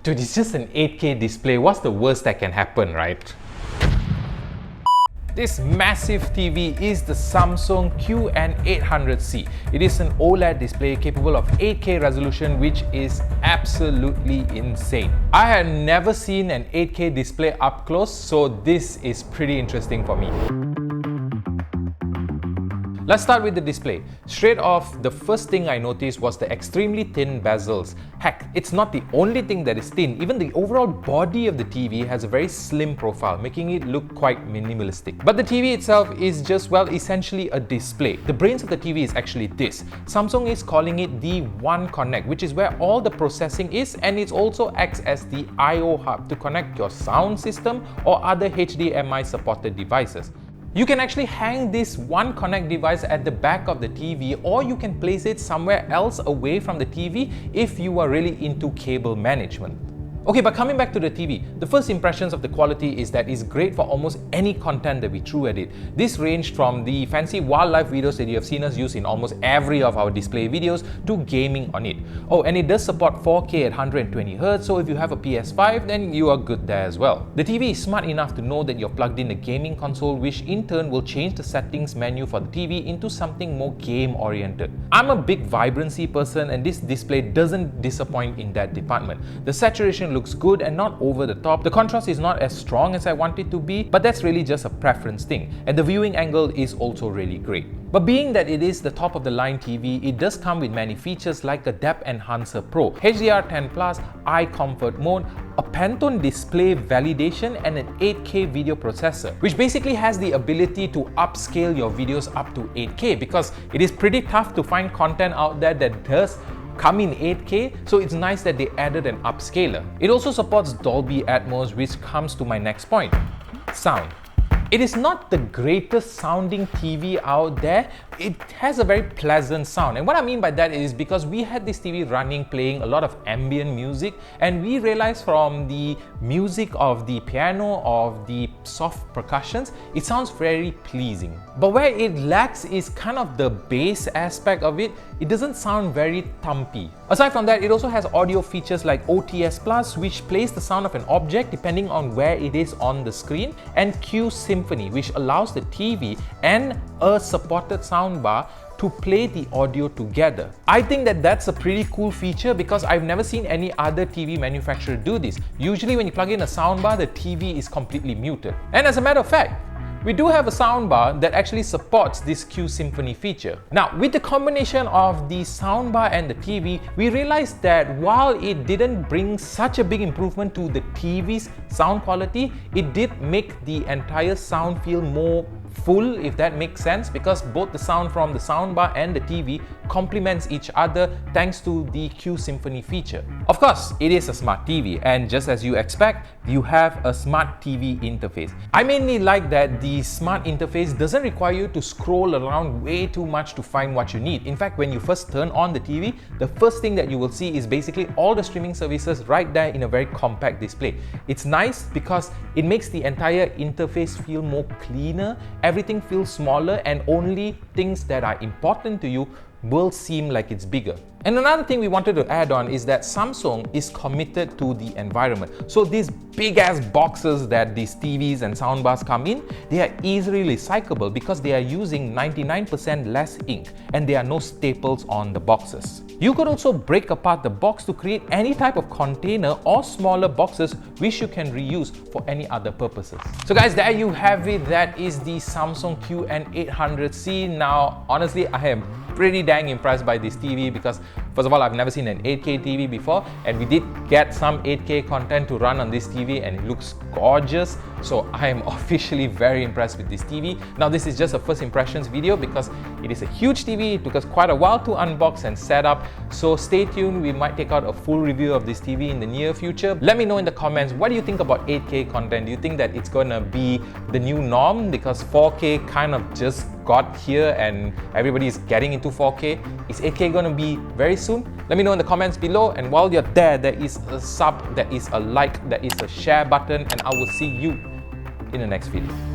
Dude, it's just an 8K display. What's the worst that can happen, right? This massive TV is the Samsung QN800C. It is an OLED display capable of 8K resolution, which is absolutely insane. I had never seen an 8K display up close, so this is pretty interesting for me. Let's start with the display. Straight off, the first thing I noticed was the extremely thin bezels. Heck, it's not the only thing that is thin. Even the overall body of the TV has a very slim profile, making it look quite minimalistic. But the TV itself is just, well, essentially a display. The brains of the TV is actually this. Samsung is calling it the One Connect, which is where all the processing is, and it also acts as the I/O hub to connect your sound system or other HDMI supported devices. You can actually hang this One Connect device at the back of the TV, or you can place it somewhere else away from the TV if you are really into cable management. Okay, but coming back to the TV, the first impressions of the quality is that it's great for almost any content that we threw at it. This ranged from the fancy wildlife videos that you have seen us use in almost every of our display videos to gaming on it. Oh, and it does support 4K at 120Hz, so if you have a PS5, then you are good there as well. The TV is smart enough to know that you're plugged in a gaming console, which in turn will change the settings menu for the TV into something more game-oriented. I'm a big vibrancy person, and this display doesn't disappoint in that department. The saturation looks good and not over the top. The contrast is not as strong as I want it to be, but that's really just a preference thing. And the viewing angle is also really great. But being that it is the top of the line TV, it does come with many features like a Depth Enhancer Pro, HDR10+, Eye Comfort Mode, a Pantone display validation, and an 8K video processor, which basically has the ability to upscale your videos up to 8K, because it is pretty tough to find content out there that does come in 8K, so it's nice that they added an upscaler. It also supports Dolby Atmos, which comes to my next point: sound. It is not the greatest sounding TV out there. It has a very pleasant sound, and what I mean by that is because we had this TV running playing a lot of ambient music, and we realized from the music of the piano, of the soft percussions, it sounds very pleasing. But where it lacks is kind of the bass aspect of it. It doesn't sound very thumpy. Aside from that, it also has audio features like OTS+, which plays the sound of an object depending on where it is on the screen, and Q Symphony, which allows the TV and a supported soundbar to play the audio together. I think that that's a pretty cool feature because I've never seen any other TV manufacturer do this. Usually when you plug in a soundbar, the TV is completely muted. And as a matter of fact, we do have a soundbar that actually supports this Q Symphony feature. Now, with the combination of the soundbar and the TV, we realized that while it didn't bring such a big improvement to the TV's sound quality, it did make the entire sound feel more full, if that makes sense, because both the sound from the soundbar and the TV complements each other thanks to the Q Symphony feature. Of course, it is a smart TV, and just as you expect, you have a smart TV interface. I mainly like that the smart interface doesn't require you to scroll around way too much to find what you need. In fact, when you first turn on the TV, the first thing that you will see is basically all the streaming services right there in a very compact display. It's nice because it makes the entire interface feel more cleaner. Everything feels smaller, and only things that are important to you will seem like it's bigger. And another thing we wanted to add on is that Samsung is committed to the environment. So these big ass boxes that these TVs and soundbars come in, they are easily recyclable because they are using 99% less ink, and there are no staples on the boxes. You could also break apart the box to create any type of container or smaller boxes which you can reuse for any other purposes. So guys, there you have it. That is the Samsung QN800C. Now, honestly, I am pretty dang impressed by this TV because first of all, I've never seen an 8K TV before, and we did get some 8K content to run on this TV, and it looks gorgeous. So I am officially very impressed with this TV. Now, this is just a first impressions video because it is a huge TV. It took us quite a while to unbox and set up. So stay tuned. We might take out a full review of this TV in the near future. Let me know in the comments, what do you think about 8K content? Do you think that it's gonna be the new norm because 4K kind of just got here and everybody is getting into 4K? Is 8K gonna be very soon? Let me know in the comments below, and while you're there, there is a sub, there is a like, there is a share button, and I will see you in the next video.